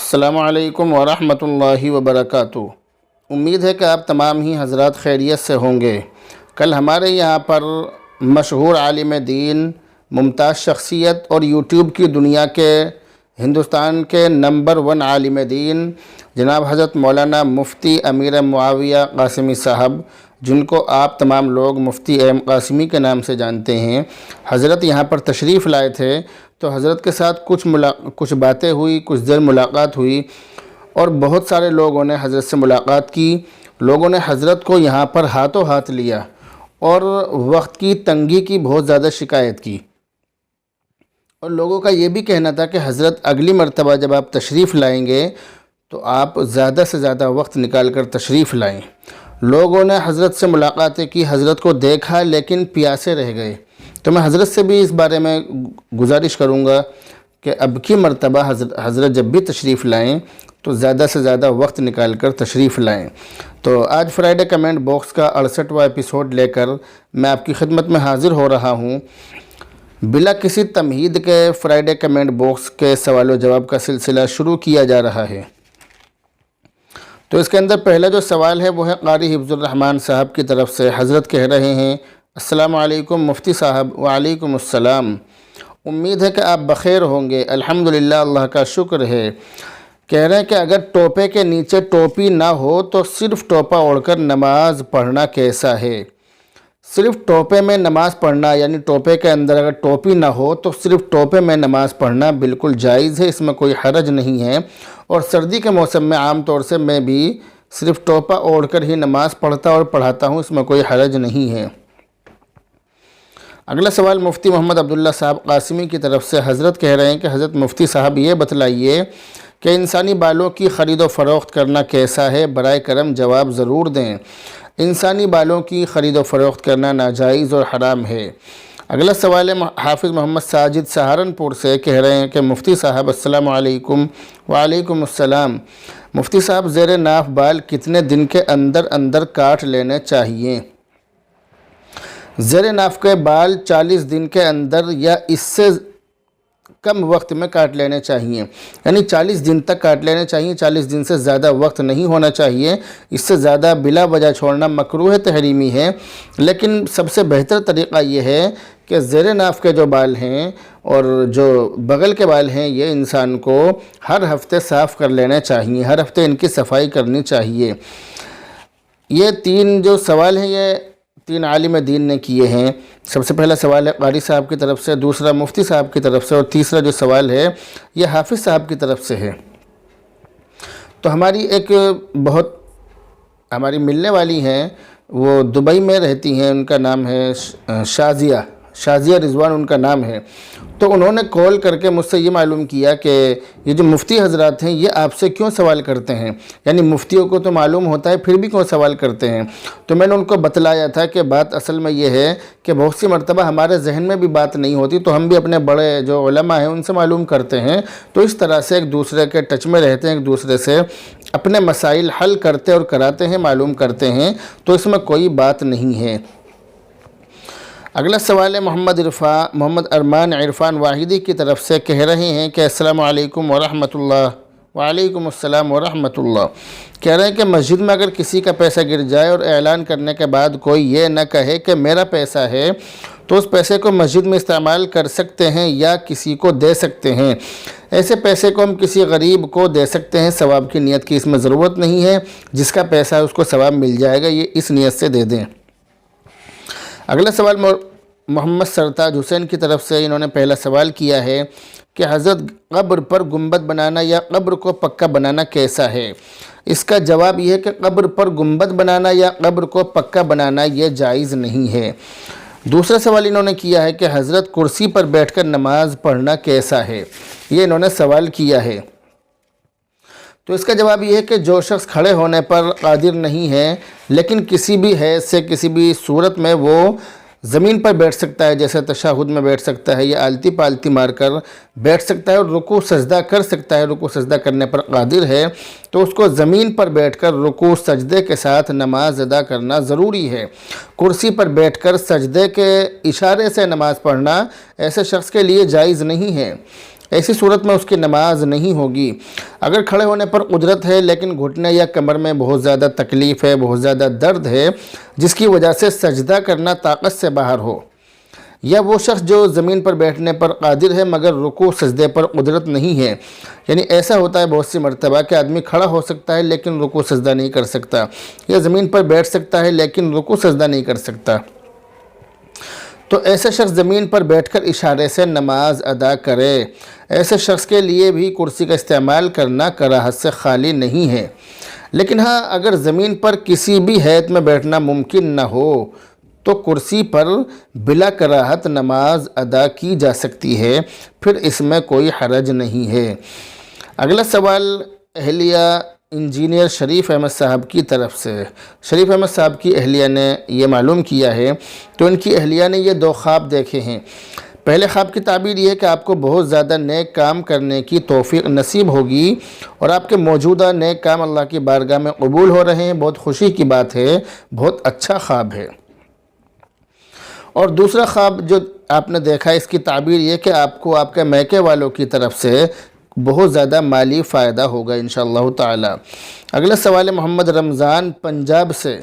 السلام علیکم ورحمۃ اللہ وبرکاتہ۔ امید ہے کہ آپ تمام ہی حضرات خیریت سے ہوں گے۔ کل ہمارے یہاں پر مشہور عالم دین، ممتاز شخصیت اور یوٹیوب کی دنیا کے ہندوستان کے نمبر 1 عالم دین جناب حضرت مولانا مفتی امیر معاویہ قاسمی صاحب، جن کو آپ تمام لوگ مفتی ایم قاسمی کے نام سے جانتے ہیں، حضرت یہاں پر تشریف لائے تھے۔ تو حضرت کے ساتھ کچھ باتیں ہوئی، کچھ دیر ملاقات ہوئی اور بہت سارے لوگوں نے حضرت سے ملاقات کی۔ لوگوں نے حضرت کو یہاں پر ہاتھوں ہاتھ لیا اور وقت کی تنگی کی بہت زیادہ شکایت کی، اور لوگوں کا یہ بھی کہنا تھا کہ حضرت اگلی مرتبہ جب آپ تشریف لائیں گے تو آپ زیادہ سے زیادہ وقت نکال کر تشریف لائیں۔ لوگوں نے حضرت سے ملاقاتیں کی، حضرت کو دیکھا لیکن پیاسے رہ گئے۔ تو میں حضرت سے بھی اس بارے میں گزارش کروں گا کہ اب کی مرتبہ حضرت جب بھی تشریف لائیں تو زیادہ سے زیادہ وقت نکال کر تشریف لائیں۔ تو آج فرائیڈے کمنٹ باکس کا 68واں ایپیسوڈ لے کر میں آپ کی خدمت میں حاضر ہو رہا ہوں۔ بلا کسی تمہید کے فرائیڈے کمنٹ باکس کے سوال و جواب کا سلسلہ شروع کیا جا رہا ہے۔ تو اس کے اندر پہلا جو سوال ہے وہ ہے قاری حفظ الرحمن صاحب کی طرف سے۔ حضرت کہہ رہے ہیں، السلام علیکم مفتی صاحب۔ وعلیکم السلام۔ امید ہے کہ آپ بخیر ہوں گے۔ الحمدللہ، اللہ کا شکر ہے۔ کہہ رہے ہیں کہ اگر ٹوپے کے نیچے ٹوپی نہ ہو تو صرف ٹوپا اوڑھ کر نماز پڑھنا کیسا ہے؟ صرف ٹوپے میں نماز پڑھنا، یعنی ٹوپے کے اندر اگر ٹوپی نہ ہو تو صرف ٹوپے میں نماز پڑھنا بالکل جائز ہے، اس میں کوئی حرج نہیں ہے۔ اور سردی کے موسم میں عام طور سے میں بھی صرف ٹوپا اوڑھ کر ہی نماز پڑھتا اور پڑھاتا ہوں، اس میں کوئی حرج نہیں ہے۔ اگلا سوال مفتی محمد عبداللہ صاحب قاسمی کی طرف سے۔ حضرت کہہ رہے ہیں کہ حضرت مفتی صاحب یہ بتلائیے کہ انسانی بالوں کی خرید و فروخت کرنا کیسا ہے؟ برائے کرم جواب ضرور دیں۔ انسانی بالوں کی خرید و فروخت کرنا ناجائز اور حرام ہے۔ اگلا سوال ہے حافظ محمد ساجد سہارنپور سے۔ کہہ رہے ہیں کہ مفتی صاحب السلام علیکم۔ وعلیکم السلام۔ مفتی صاحب، زیر ناف بال کتنے دن کے اندر اندر کاٹ لینے چاہیے؟ زیر ناف کے بال 40 دن کے اندر یا اس سے کم وقت میں کاٹ لینے چاہیے، یعنی 40 دن تک کاٹ لینے چاہیے۔ 40 دن سے زیادہ وقت نہیں ہونا چاہیے۔ اس سے زیادہ بلا وجہ چھوڑنا مکروہ تحریمی ہے۔ لیکن سب سے بہتر طریقہ یہ ہے کہ زیر ناف کے جو بال ہیں اور جو بغل کے بال ہیں، یہ انسان کو ہر ہفتے صاف کر لینے چاہیے، ہر ہفتے ان کی صفائی کرنی چاہیے۔ یہ 3 جو سوال ہیں یہ 3 عالم دین نے کیے ہیں۔ سب سے پہلا سوال ہے قاری صاحب کی طرف سے، دوسرا مفتی صاحب کی طرف سے، اور تیسرا جو سوال ہے یہ حافظ صاحب کی طرف سے ہے۔ تو ہماری ملنے والی ہیں، وہ دبئی میں رہتی ہیں، ان کا نام ہے شازیہ رضوان ان کا نام ہے۔ تو انہوں نے کال کر کے مجھ سے یہ معلوم کیا کہ یہ جو مفتی حضرات ہیں یہ آپ سے کیوں سوال کرتے ہیں، یعنی مفتیوں کو تو معلوم ہوتا ہے پھر بھی کیوں سوال کرتے ہیں۔ تو میں نے ان کو بتلایا تھا کہ بات اصل میں یہ ہے کہ بہت سی مرتبہ ہمارے ذہن میں بھی بات نہیں ہوتی، تو ہم بھی اپنے بڑے جو علماء ہیں ان سے معلوم کرتے ہیں، تو اس طرح سے ایک دوسرے کے ٹچ میں رہتے ہیں، ایک دوسرے سے اپنے مسائل حل کرتے اور کراتے ہیں، معلوم کرتے ہیں، تو اس میں کوئی بات نہیں ہے۔ اگلا سوال ہے محمد ارمان عرفان واحدی کی طرف سے۔ کہہ رہے ہیں کہ السلام علیکم ورحمۃ اللہ۔ وعلیکم السلام ورحمۃ اللہ۔ کہہ رہے ہیں کہ مسجد میں اگر کسی کا پیسہ گر جائے اور اعلان کرنے کے بعد کوئی یہ نہ کہے کہ میرا پیسہ ہے، تو اس پیسے کو مسجد میں استعمال کر سکتے ہیں یا کسی کو دے سکتے ہیں؟ ایسے پیسے کو ہم کسی غریب کو دے سکتے ہیں، ثواب کی نیت کی اس میں ضرورت نہیں ہے، جس کا پیسہ ہے اس کو ثواب مل جائے گا، یہ اس نیت سے دے دیں۔ اگلا سوال محمد سرتاج حسین کی طرف سے۔ انہوں نے پہلا سوال کیا ہے کہ حضرت قبر پر گنبد بنانا یا قبر کو پکا بنانا کیسا ہے؟ اس کا جواب یہ ہے کہ قبر پر گنبد بنانا یا قبر کو پکا بنانا یہ جائز نہیں ہے۔ دوسرا سوال انہوں نے کیا ہے کہ حضرت کرسی پر بیٹھ کر نماز پڑھنا کیسا ہے؟ یہ انہوں نے سوال کیا ہے۔ تو اس کا جواب یہ ہے کہ جو شخص کھڑے ہونے پر قادر نہیں ہے لیکن کسی بھی حیث سے کسی بھی صورت میں وہ زمین پر بیٹھ سکتا ہے، جیسے تشہد میں بیٹھ سکتا ہے یا آلتی پالتی مار کر بیٹھ سکتا ہے اور رکوع سجدہ کر سکتا ہے، رکوع سجدہ کرنے پر قادر ہے، تو اس کو زمین پر بیٹھ کر رکوع سجدے کے ساتھ نماز ادا کرنا ضروری ہے۔ کرسی پر بیٹھ کر سجدے کے اشارے سے نماز پڑھنا ایسے شخص کے لیے جائز نہیں ہے۔ ایسی صورت میں اس کی نماز نہیں ہوگی۔ اگر کھڑے ہونے پر قدرت ہے لیکن گھٹنے یا کمر میں بہت زیادہ تکلیف ہے، بہت زیادہ درد ہے، جس کی وجہ سے سجدہ کرنا طاقت سے باہر ہو، یا وہ شخص جو زمین پر بیٹھنے پر قادر ہے مگر رکوع سجدے پر قدرت نہیں ہے، یعنی ایسا ہوتا ہے بہت سی مرتبہ کہ آدمی کھڑا ہو سکتا ہے لیکن رکوع سجدہ نہیں کر سکتا، یا زمین پر بیٹھ سکتا ہے لیکن رکوع سجدہ نہیں کر سکتا، تو ایسے شخص زمین پر بیٹھ کر اشارے سے نماز ادا کرے۔ ایسے شخص کے لیے بھی کرسی کا استعمال کرنا کراہت سے خالی نہیں ہے، لیکن ہاں اگر زمین پر کسی بھی حیث میں بیٹھنا ممکن نہ ہو تو کرسی پر بلا کراہت نماز ادا کی جا سکتی ہے، پھر اس میں کوئی حرج نہیں ہے۔ اگلا سوال اہلیہ انجینئر شریف احمد صاحب کی طرف سے۔ شریف احمد صاحب کی اہلیہ نے یہ معلوم کیا ہے، تو ان کی اہلیہ نے یہ 2 خواب دیکھے ہیں۔ پہلے خواب کی تعبیر یہ ہے کہ آپ کو بہت زیادہ نیک کام کرنے کی توفیق نصیب ہوگی اور آپ کے موجودہ نیک کام اللہ کی بارگاہ میں قبول ہو رہے ہیں، بہت خوشی کی بات ہے، بہت اچھا خواب ہے۔ اور دوسرا خواب جو آپ نے دیکھا ہے، اس کی تعبیر یہ کہ آپ کو آپ کے میکے والوں کی طرف سے بہت زیادہ مالی فائدہ ہوگا انشاءاللہ تعالی۔ اگلا سوال محمد رمضان پنجاب سے،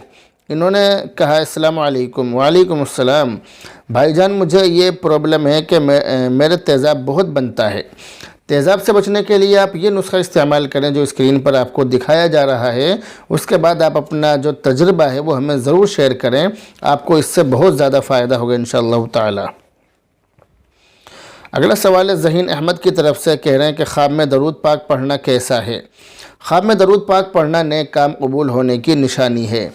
انہوں نے کہا السلام علیکم۔ وعلیکم السلام۔ بھائی جان مجھے یہ پرابلم ہے کہ میرے تیزاب بہت بنتا ہے۔ تیزاب سے بچنے کے لیے آپ یہ نسخہ استعمال کریں جو اسکرین پر آپ کو دکھایا جا رہا ہے، اس کے بعد آپ اپنا جو تجربہ ہے وہ ہمیں ضرور شیئر کریں، آپ کو اس سے بہت زیادہ فائدہ ہوگا انشاءاللہ تعالی۔ اگلا سوال ذہین احمد کی طرف سے، کہہ رہے ہیں کہ خواب میں درود پاک پڑھنا کیسا ہے؟ خواب میں درود پاک پڑھنا نیک کام قبول ہونے کی نشانی ہے۔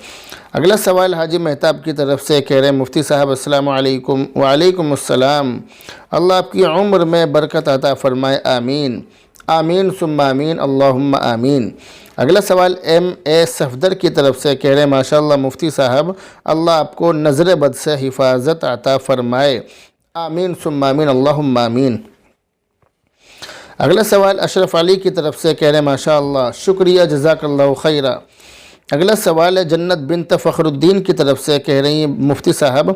اگلا سوال حاجی مہتاب کی طرف سے، کہہ رہے ہیں مفتی صاحب السلام علیکم۔ وعلیکم السلام۔ اللہ آپ کی عمر میں برکت عطا فرمائے، آمین آمین ثم آمین اللہم آمین۔ اگلا سوال ایم اے صفدر کی طرف سے، کہہ رہے ہیں ماشاءاللہ مفتی صاحب اللہ آپ کو نظر بد سے حفاظت عطا فرمائے، آمین ثم آمین اللہم آمین۔ اگلا سوال اشرف علی کی طرف سے، کہہ رہے ہیں ماشاءاللہ شکریہ جزاک اللہ خیرہ۔ اگلا سوال ہے جنت بنت فخر الدین کی طرف سے، کہہ رہی ہیں مفتی صاحب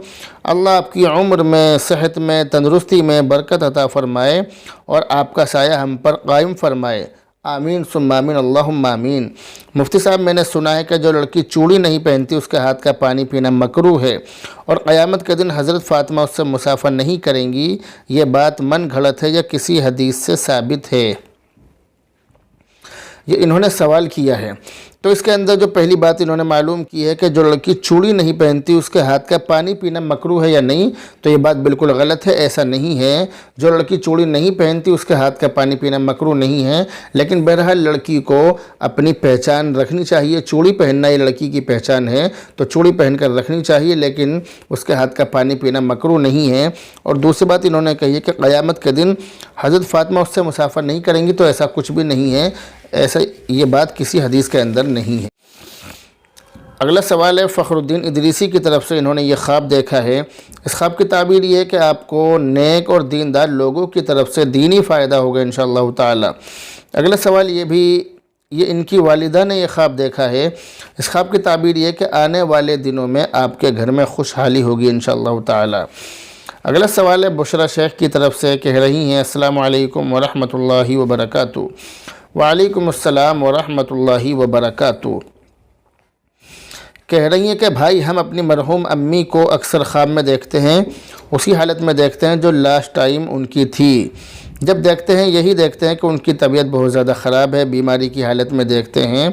اللہ آپ کی عمر میں، صحت میں، تندرستی میں برکت عطا فرمائے اور آپ کا سایہ ہم پر قائم فرمائے، آمین ثم آمین اللہم آمین۔ مفتی صاحب میں نے سنا ہے کہ جو لڑکی چوڑی نہیں پہنتی اس کے ہاتھ کا پانی پینا مکروہ ہے اور قیامت کے دن حضرت فاطمہ اس سے مسافہ نہیں کریں گی، یہ بات من گھڑت ہے یا کسی حدیث سے ثابت ہے؟ یہ انہوں نے سوال کیا ہے، تو اس کے اندر جو پہلی بات انہوں نے معلوم کی ہے کہ جو لڑکی چوڑی نہیں پہنتی اس کے ہاتھ کا پانی پینا مکروہ ہے یا نہیں، تو یہ بات بالکل غلط ہے، ایسا نہیں ہے۔ جو لڑکی چوڑی نہیں پہنتی اس کے ہاتھ کا پانی پینا مکروہ نہیں ہے، لیکن بہرحال لڑکی کو اپنی پہچان رکھنی چاہیے۔ چوڑی پہننا یہ لڑکی کی پہچان ہے تو چوڑی پہن کر رکھنی چاہیے، لیکن اس کے ہاتھ کا پانی پینا مکروہ نہیں ہے۔ اور دوسری بات انہوں نے کہی ہے کہ قیامت کے دن حضرت فاطمہ اس سے مسافہ نہیں کریں گی، تو ایسا کچھ بھی نہیں ہے، ایسا یہ بات کسی حدیث کے اندر نہیں ہے۔ اگلا سوال ہے فخر الدین ادریسی کی طرف سے، انہوں نے یہ خواب دیکھا ہے، اس خواب کی تعبیر یہ ہے کہ آپ کو نیک اور دیندار لوگوں کی طرف سے دینی فائدہ ہوگا انشاءاللہ تعالی۔ اگلا سوال یہ ان کی والدہ نے یہ خواب دیکھا ہے، اس خواب کی تعبیر یہ ہے کہ آنے والے دنوں میں آپ کے گھر میں خوشحالی ہوگی انشاءاللہ تعالی۔ اگلا سوال ہے بشرا شیخ کی طرف سے، کہہ رہی ہیں السلام علیکم ورحمۃ اللہ وبرکاتہ۔ وعلیکم السلام ورحمۃ اللہ وبرکاتہ۔ کہہ رہی ہیں کہ بھائی ہم اپنی مرحوم امی کو اکثر خواب میں دیکھتے ہیں، اسی حالت میں دیکھتے ہیں جو لاسٹ ٹائم ان کی تھی۔ جب دیکھتے ہیں یہی دیکھتے ہیں کہ ان کی طبیعت بہت زیادہ خراب ہے، بیماری کی حالت میں دیکھتے ہیں،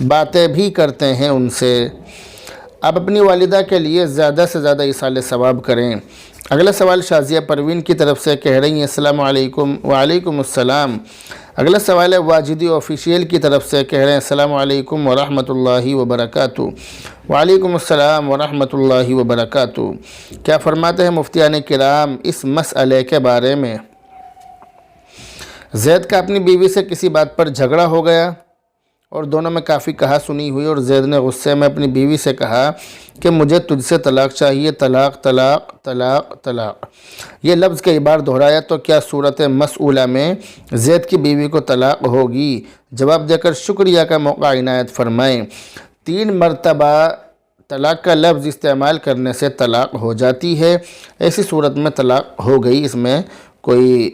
باتیں بھی کرتے ہیں ان سے۔ آپ اپنی والدہ کے لیے زیادہ سے زیادہ ایصال ثواب کریں۔ اگلا سوال شازیہ پروین کی طرف سے، کہہ رہی ہیں السلام علیکم۔ وعلیکم السلام۔ اگلا سوال ہے واجدی آفیشیل کی طرف سے، کہہ رہے ہیں السلام علیکم ورحمۃ اللہ وبرکاتہ۔ وعلیکم السلام ورحمۃ اللہ وبرکاتہ۔ کیا فرماتے ہیں مفتیان کرام اس مسئلے کے بارے میں؟ زید کا اپنی بیوی سے کسی بات پر جھگڑا ہو گیا اور دونوں میں کافی کہا سنی ہوئی، اور زید نے غصے میں اپنی بیوی سے کہا کہ مجھے تجھ سے طلاق چاہیے، طلاق طلاق طلاق طلاق۔ یہ لفظ کئی بار دہرایا، تو کیا صورت مسئولہ میں زید کی بیوی کو طلاق ہوگی؟ جواب دے کر شکریہ کا موقع عنایت فرمائیں۔ 3 مرتبہ طلاق کا لفظ استعمال کرنے سے طلاق ہو جاتی ہے، ایسی صورت میں طلاق ہو گئی، اس میں کوئی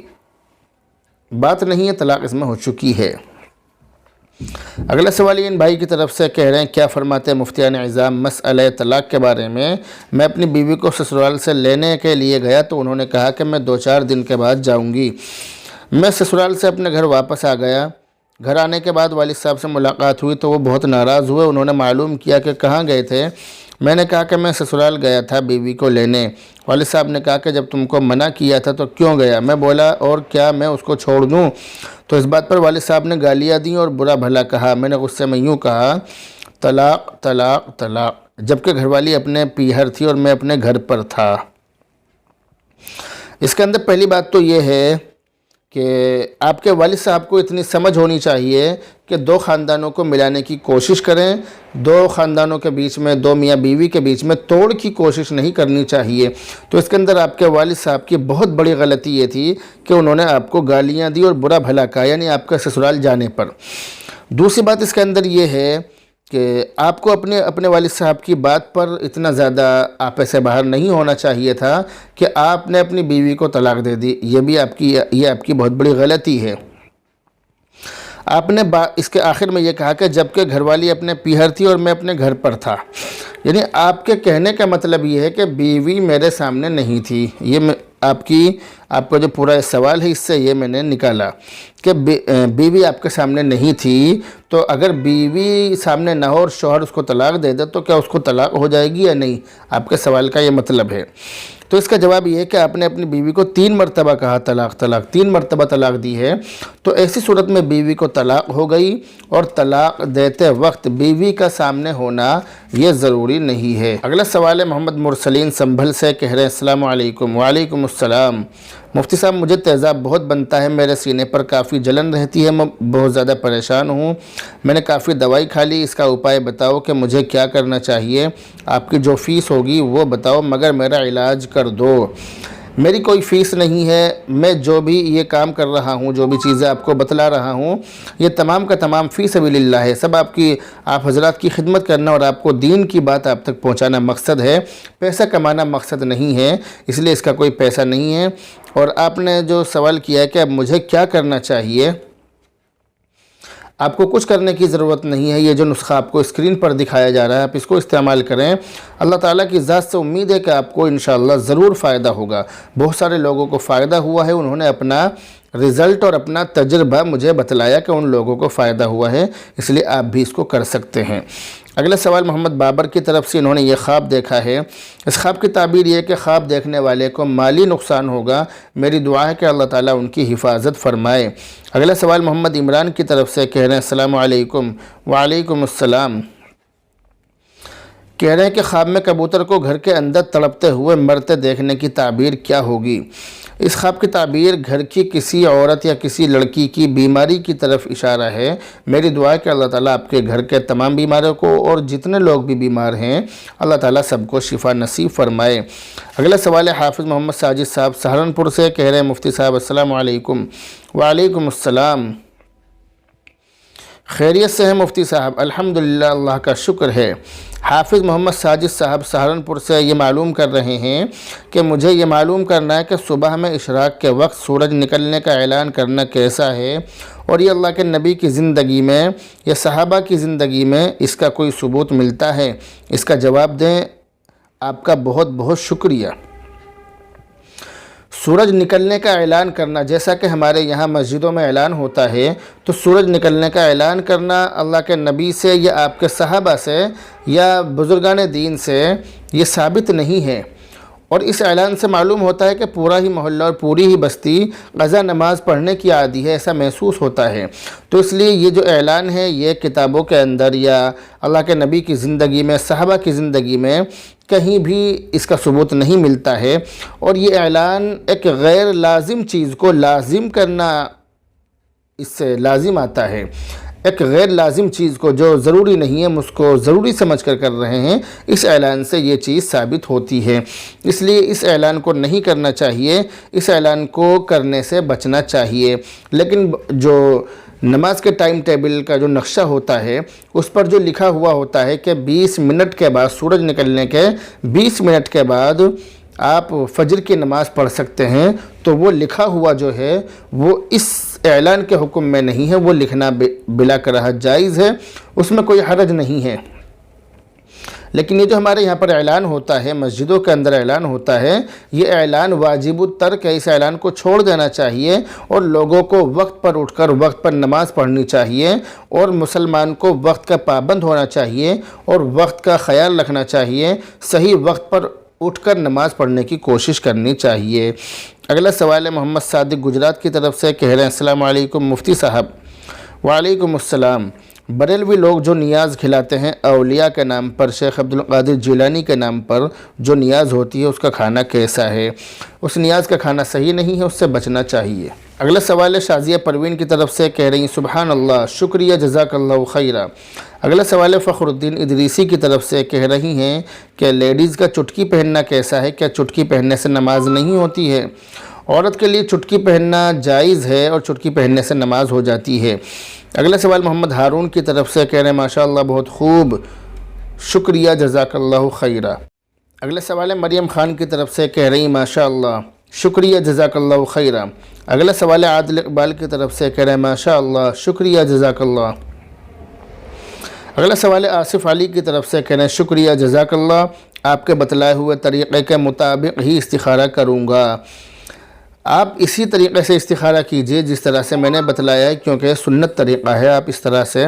بات نہیں ہے، طلاق اس میں ہو چکی ہے۔ اگلا سوال ان بھائی کی طرف سے کہہ رہے ہیں، کیا فرماتے ہیں مفتیان اعظام مسئلہ طلاق کے بارے میں؟ میں اپنی بیوی کو سسرال سے لینے کے لیے گیا تو انہوں نے کہا کہ میں 2-4 دن کے بعد جاؤں گی۔ میں سسرال سے اپنے گھر واپس آ گیا۔ گھر آنے کے بعد والد صاحب سے ملاقات ہوئی تو وہ بہت ناراض ہوئے۔ انہوں نے معلوم کیا کہ کہاں گئے تھے؟ میں نے کہا کہ میں سسرال گیا تھا بیوی کو لینے۔ والد صاحب نے کہا کہ جب تم کو منع کیا تھا تو کیوں گیا؟ میں بولا اور کیا میں اس کو چھوڑ دوں؟ تو اس بات پر والد صاحب نے گالیاں دیں اور برا بھلا کہا۔ میں نے غصے میں یوں کہا، طلاق طلاق طلاق، جبکہ گھر والی اپنے پیہر تھی اور میں اپنے گھر پر تھا۔ اس کے اندر پہلی بات تو یہ ہے کہ آپ کے والد صاحب کو اتنی سمجھ ہونی چاہیے کہ 2 خاندانوں کو ملانے کی کوشش کریں، 2 خاندانوں کے بیچ میں، 2 میاں بیوی کے بیچ میں توڑ کی کوشش نہیں کرنی چاہیے۔ تو اس کے اندر آپ کے والد صاحب کی بہت بڑی غلطی یہ تھی کہ انہوں نے آپ کو گالیاں دی اور برا بھلا کہا، یعنی آپ کا سسرال جانے پر۔ دوسری بات اس کے اندر یہ ہے کہ آپ کو اپنے والد صاحب کی بات پر اتنا زیادہ آپے سے باہر نہیں ہونا چاہیے تھا کہ آپ نے اپنی بیوی کو طلاق دے دی۔ یہ آپ کی بہت بڑی غلطی ہے۔ آپ نے اس کے آخر میں یہ کہا کہ جبکہ گھر والی اپنے پیہر تھی اور میں اپنے گھر پر تھا، یعنی آپ کے کہنے کا مطلب یہ ہے کہ بیوی میرے سامنے نہیں تھی۔ یہ آپ کا جو پورا سوال ہے اس سے یہ میں نے نکالا کہ بیوی آپ کے سامنے نہیں تھی، تو اگر بیوی سامنے نہ ہو اور شوہر اس کو طلاق دے دے تو کیا اس کو طلاق ہو جائے گی یا نہیں؟ آپ کے سوال کا یہ مطلب ہے۔ تو اس کا جواب یہ ہے کہ آپ نے اپنی بیوی کو 3 مرتبہ کہا طلاق طلاق، 3 مرتبہ طلاق دی ہے، تو ایسی صورت میں بیوی کو طلاق ہو گئی، اور طلاق دیتے وقت بیوی کا سامنے ہونا یہ ضروری نہیں ہے۔ اگلا سوال ہے محمد مرسلین سنبھل سے، کہہ رہے ہیں السلام علیکم۔ وعلیکم السلام۔ مفتی صاحب مجھے تیزاب بہت بنتا ہے، میرے سینے پر کافی جلن رہتی ہے، میں بہت زیادہ پریشان ہوں، میں نے کافی دوائی کھا لی، اس کا اپائے بتاؤ کہ مجھے کیا کرنا چاہیے؟ آپ کی جو فیس ہوگی وہ بتاؤ، مگر میرا علاج کر دو۔ میری کوئی فیس نہیں ہے، میں جو بھی یہ کام کر رہا ہوں، جو بھی چیزیں آپ کو بتلا رہا ہوں، یہ تمام کا تمام فی سبیل اللہ ہے، سب آپ حضرات کی خدمت کرنا اور آپ کو دین کی بات آپ تک پہنچانا مقصد ہے، پیسہ کمانا مقصد نہیں ہے، اس لیے اس کا کوئی پیسہ نہیں ہے۔ اور آپ نے جو سوال کیا ہے کہ اب مجھے کیا کرنا چاہیے، آپ کو کچھ کرنے کی ضرورت نہیں ہے۔ یہ جو نسخہ آپ کو اسکرین پر دکھایا جا رہا ہے، آپ اس کو استعمال کریں۔ اللہ تعالیٰ کی ذات سے امید ہے کہ آپ کو انشاءاللہ ضرور فائدہ ہوگا۔ بہت سارے لوگوں کو فائدہ ہوا ہے، انہوں نے اپنا رزلٹ اور اپنا تجربہ مجھے بتلایا کہ ان لوگوں کو فائدہ ہوا ہے، اس لیے آپ بھی اس کو کر سکتے ہیں۔ اگلا سوال محمد بابر کی طرف سے، انہوں نے یہ خواب دیکھا ہے، اس خواب کی تعبیر یہ ہے کہ خواب دیکھنے والے کو مالی نقصان ہوگا، میری دعا ہے کہ اللہ تعالیٰ ان کی حفاظت فرمائے۔ اگلا سوال محمد عمران کی طرف سے، کہہ رہے ہیں السلام علیکم۔ وعلیکم السلام۔ کہہ رہے ہیں کہ خواب میں کبوتر کو گھر کے اندر تڑپتے ہوئے مرتے دیکھنے کی تعبیر کیا ہوگی؟ اس خواب کی تعبیر گھر کی کسی عورت یا کسی لڑکی کی بیماری کی طرف اشارہ ہے۔ میری دعا ہے کہ اللہ تعالیٰ آپ کے گھر کے تمام بیماروں کو اور جتنے لوگ بھی بیمار ہیں اللہ تعالیٰ سب کو شفا نصیب فرمائے۔ اگلا سوال ہے حافظ محمد ساجد صاحب سہارنپور سے، کہہ رہے ہیں مفتی صاحب السلام علیکم۔ وعلیکم السلام۔ خیریت سے ہیں مفتی صاحب؟ الحمدللہ، اللہ کا شکر ہے۔ حافظ محمد ساجد صاحب سہارنپور سے یہ معلوم کر رہے ہیں کہ مجھے یہ معلوم کرنا ہے کہ صبح میں اشراق کے وقت سورج نکلنے کا اعلان کرنا کیسا ہے، اور یہ اللہ کے نبی کی زندگی میں یا صحابہ کی زندگی میں اس کا کوئی ثبوت ملتا ہے؟ اس کا جواب دیں۔ آپ کا بہت بہت شکریہ۔ سورج نکلنے کا اعلان کرنا، جیسا کہ ہمارے یہاں مسجدوں میں اعلان ہوتا ہے، تو سورج نکلنے کا اعلان کرنا اللہ کے نبی سے یا آپ کے صحابہ سے یا بزرگان دین سے یہ ثابت نہیں ہے، اور اس اعلان سے معلوم ہوتا ہے کہ پورا ہی محلہ اور پوری ہی بستی قضا نماز پڑھنے کی عادی ہے، ایسا محسوس ہوتا ہے۔ تو اس لیے یہ جو اعلان ہے یہ کتابوں کے اندر یا اللہ کے نبی کی زندگی میں، صحابہ کی زندگی میں کہیں بھی اس کا ثبوت نہیں ملتا ہے، اور یہ اعلان ایک غیر لازم چیز کو لازم کرنا، اس سے لازم آتا ہے، ایک غیر لازم چیز کو جو ضروری نہیں ہے ہم اس کو ضروری سمجھ کر رہے ہیں، اس اعلان سے یہ چیز ثابت ہوتی ہے۔ اس لیے اس اعلان کو نہیں کرنا چاہیے، اس اعلان کو کرنے سے بچنا چاہیے۔ لیکن جو نماز کے ٹائم ٹیبل کا جو نقشہ ہوتا ہے اس پر جو لکھا ہوا ہوتا ہے کہ 20 منٹ کے بعد، سورج نکلنے کے 20 منٹ کے بعد آپ فجر کی نماز پڑھ سکتے ہیں، تو وہ لکھا ہوا جو ہے وہ اس اعلان کے حکم میں نہیں ہے، وہ لکھنا بلا کراہت جائز ہے، اس میں کوئی حرج نہیں ہے۔ لیکن یہ جو ہمارے یہاں پر اعلان ہوتا ہے، مسجدوں کے اندر اعلان ہوتا ہے، یہ اعلان واجب الترک ہے، اس اعلان کو چھوڑ دینا چاہیے اور لوگوں کو وقت پر اٹھ کر وقت پر نماز پڑھنی چاہیے، اور مسلمان کو وقت کا پابند ہونا چاہیے اور وقت کا خیال رکھنا چاہیے، صحیح وقت پر اٹھ کر نماز پڑھنے کی کوشش کرنی چاہیے۔ اگلا سوال ہے محمد صادق گجرات کی طرف سے، کہہ رہے ہیں السلام علیکم مفتی صاحب۔ وعلیکم السلام۔ بریلوی لوگ جو نیاز کھلاتے ہیں اولیاء کے نام پر، شیخ عبدالقادر جیلانی کے نام پر جو نیاز ہوتی ہے، اس کا کھانا کیسا ہے؟ اس نیاز کا کھانا صحیح نہیں ہے، اس سے بچنا چاہیے۔ اگلا سوال ہے شازیہ پروین کی طرف سے، کہہ رہی ہیں سبحان اللہ، شکریہ، جزاک اللہ خیرہ۔ اگلا سوال ہے فخر الدین ادریسی کی طرف سے، کہہ رہی ہیں کہ لیڈیز کا چٹکی پہننا کیسا ہے؟ کیا چٹکی پہننے سے نماز نہیں ہوتی ہے؟ عورت کے لیے چٹکی پہننا جائز ہے اور چٹکی پہننے سے نماز ہو جاتی ہے۔ اگلا سوال محمد ہارون کی طرف سے، کہہ رہے ہیں ماشاءاللہ بہت خوب، شکریہ، جزاک اللہ خیرہ۔ اگلا سوال ہے مریم خان کی طرف سے، کہہ رہی ہیں ماشاءاللہ، شکریہ، جزاک اللہ خیرہ۔ اگلا سوال ہے عادل اقبال کی طرف سے، کہہ رہے ہیں ماشاءاللہ، شکریہ، جزاک اللہ۔ اگلا سوال ہے آصف علی کی طرف سے، کہہ رہے ہیں شکریہ، جزاک اللہ، آپ کے بتلائے ہوئے طریقے کے مطابق ہی استخارہ کروں گا۔ آپ اسی طریقے سے استخارہ کیجئے جس طرح سے میں نے بتلایا ہے، کیونکہ سنت طریقہ ہے، آپ اس طرح سے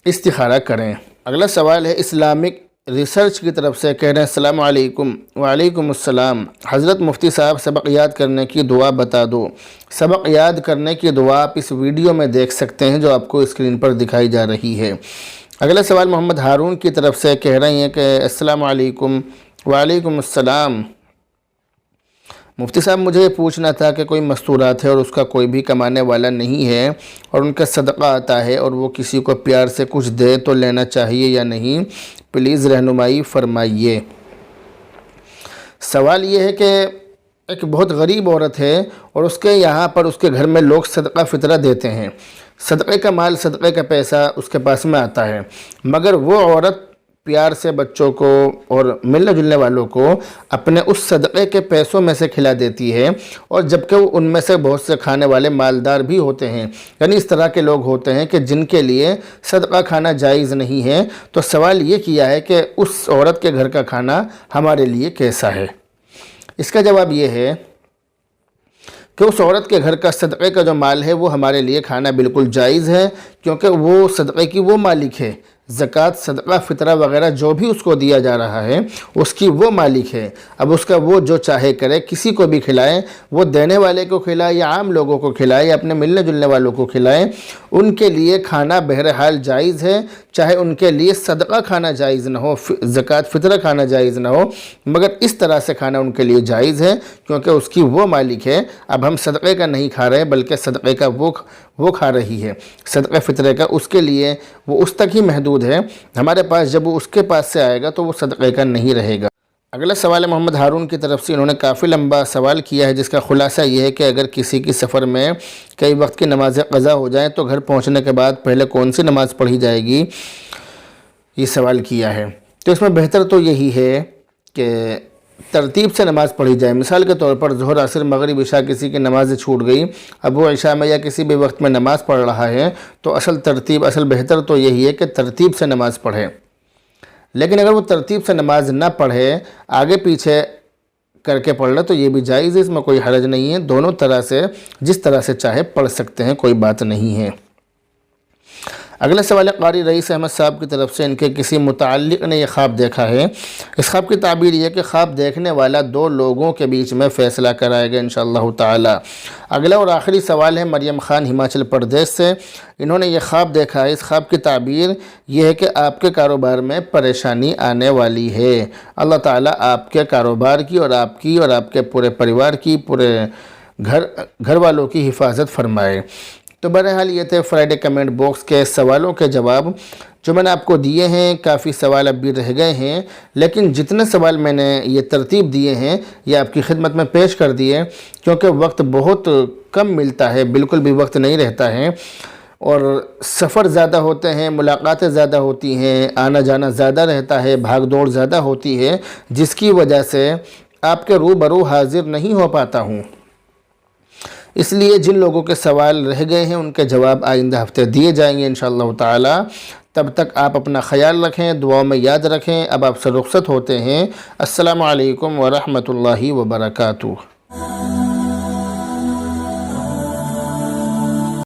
استخارہ کریں۔ اگلا سوال ہے اسلامک ریسرچ کی طرف سے، کہہ رہے ہیں السلام علیکم۔ وعلیکم السلام۔ حضرت مفتی صاحب سبق یاد کرنے کی دعا بتا دو۔ سبق یاد کرنے کی دعا آپ اس ویڈیو میں دیکھ سکتے ہیں جو آپ کو اسکرین پر دکھائی جا رہی ہے۔ اگلا سوال محمد ہارون کی طرف سے، کہہ رہے ہیں کہ السلام علیکم۔ وعلیکم السلام۔ مفتی صاحب مجھے یہ پوچھنا تھا کہ کوئی مستورات ہے اور اس کا کوئی بھی کمانے والا نہیں ہے اور ان کا صدقہ آتا ہے اور وہ کسی کو پیار سے کچھ دے تو لینا چاہیے یا نہیں؟ پلیز رہنمائی فرمائیے۔ سوال یہ ہے کہ ایک بہت غریب عورت ہے اور اس کے یہاں پر اس کے گھر میں لوگ صدقہ فطرہ دیتے ہیں، صدقے کا مال، صدقے کا پیسہ اس کے پاس میں آتا ہے، مگر وہ عورت پیار سے بچوں کو اور ملنے جلنے والوں کو اپنے اس صدقے کے پیسوں میں سے کھلا دیتی ہے، اور جبکہ وہ ان میں سے بہت سے کھانے والے مالدار بھی ہوتے ہیں، یعنی اس طرح کے لوگ ہوتے ہیں کہ جن کے لیے صدقہ کھانا جائز نہیں ہے۔ تو سوال یہ کیا ہے کہ اس عورت کے گھر کا کھانا ہمارے لیے کیسا ہے؟ اس کا جواب یہ ہے کہ اس عورت کے گھر کا صدقے کا جو مال ہے وہ ہمارے لیے کھانا بالکل جائز ہے، کیونکہ وہ صدقے کی وہ مالک ہے، زکوٰۃ، صدقہ، فطرہ وغیرہ جو بھی اس کو دیا جا رہا ہے اس کی وہ مالک ہے۔ اب اس کا وہ جو چاہے کرے، کسی کو بھی کھلائے، وہ دینے والے کو کھلائے یا عام لوگوں کو کھلائے یا اپنے ملنے جلنے والوں کو کھلائے، ان کے لیے کھانا بہرحال جائز ہے، چاہے ان کے لیے صدقہ کھانا جائز نہ ہو، زکوٰۃ فطرہ کھانا جائز نہ ہو، مگر اس طرح سے کھانا ان کے لیے جائز ہے کیونکہ اس کی وہ مالک ہے۔ اب ہم صدقے کا نہیں کھا رہے بلکہ صدقے کا وہ کھا رہی ہے، صدقہ فطرے کا، اس کے لیے وہ اس تک ہی محدود ہے، ہمارے پاس جب وہ اس کے پاس سے آئے گا تو وہ صدقے کا نہیں رہے گا۔ اگلا سوال ہے محمد ہارون کی طرف سے، انہوں نے کافی لمبا سوال کیا ہے جس کا خلاصہ یہ ہے کہ اگر کسی کی سفر میں کئی وقت کی نمازیں قضا ہو جائیں تو گھر پہنچنے کے بعد پہلے کون سی نماز پڑھی جائے گی؟ یہ سوال کیا ہے، تو اس میں بہتر تو یہی ہے کہ ترتیب سے نماز پڑھی جائے۔ مثال کے طور پر ظہر، عصر، مغرب، عشاء کسی کی نمازیں چھوٹ گئی، اب وہ عشاء میں یا کسی بھی وقت میں نماز پڑھ رہا ہے تو اصل بہتر تو یہی ہے کہ ترتیب سے نماز پڑھے۔ لیکن اگر وہ ترتیب سے نماز نہ پڑھے، آگے پیچھے کر کے پڑھ لے تو یہ بھی جائز ہے، اس میں کوئی حرج نہیں ہے، دونوں طرح سے جس طرح سے چاہے پڑھ سکتے ہیں، کوئی بات نہیں ہے۔ اگلا سوال ہے قاری رئیس احمد صاحب کی طرف سے، ان کے کسی متعلق نے یہ خواب دیکھا ہے۔ اس خواب کی تعبیر یہ ہے کہ خواب دیکھنے والا دو لوگوں کے بیچ میں فیصلہ کرائے گا انشاءاللہ تعالی۔ اگلا اور آخری سوال ہے مریم خان ہماچل پردیش سے، انہوں نے یہ خواب دیکھا ہے، اس خواب کی تعبیر یہ ہے کہ آپ کے کاروبار میں پریشانی آنے والی ہے، اللہ تعالی آپ کے کاروبار کی اور آپ کے پورے پریوار کی، پورے گھر والوں کی حفاظت فرمائے۔ تو بہرحال یہ تھے فرائیڈے کمنٹ باکس کے سوالوں کے جواب جو میں نے آپ کو دیے ہیں۔ کافی سوال اب بھی رہ گئے ہیں، لیکن جتنے سوال میں نے یہ ترتیب دیے ہیں یہ آپ کی خدمت میں پیش کر دیے، کیونکہ وقت بہت کم ملتا ہے، بالکل بھی وقت نہیں رہتا ہے، اور سفر زیادہ ہوتے ہیں، ملاقاتیں زیادہ ہوتی ہیں، آنا جانا زیادہ رہتا ہے، بھاگ دوڑ زیادہ ہوتی ہے، جس کی وجہ سے آپ کے روبرو حاضر نہیں ہو پاتا ہوں۔ اس لیے جن لوگوں کے سوال رہ گئے ہیں ان کے جواب آئندہ ہفتے دیے جائیں گے انشاءاللہ تعالی۔ تب تک آپ اپنا خیال رکھیں، دعاؤں میں یاد رکھیں۔ اب آپ سے رخصت ہوتے ہیں۔ السلام علیکم ورحمۃ اللہ وبرکاتہ۔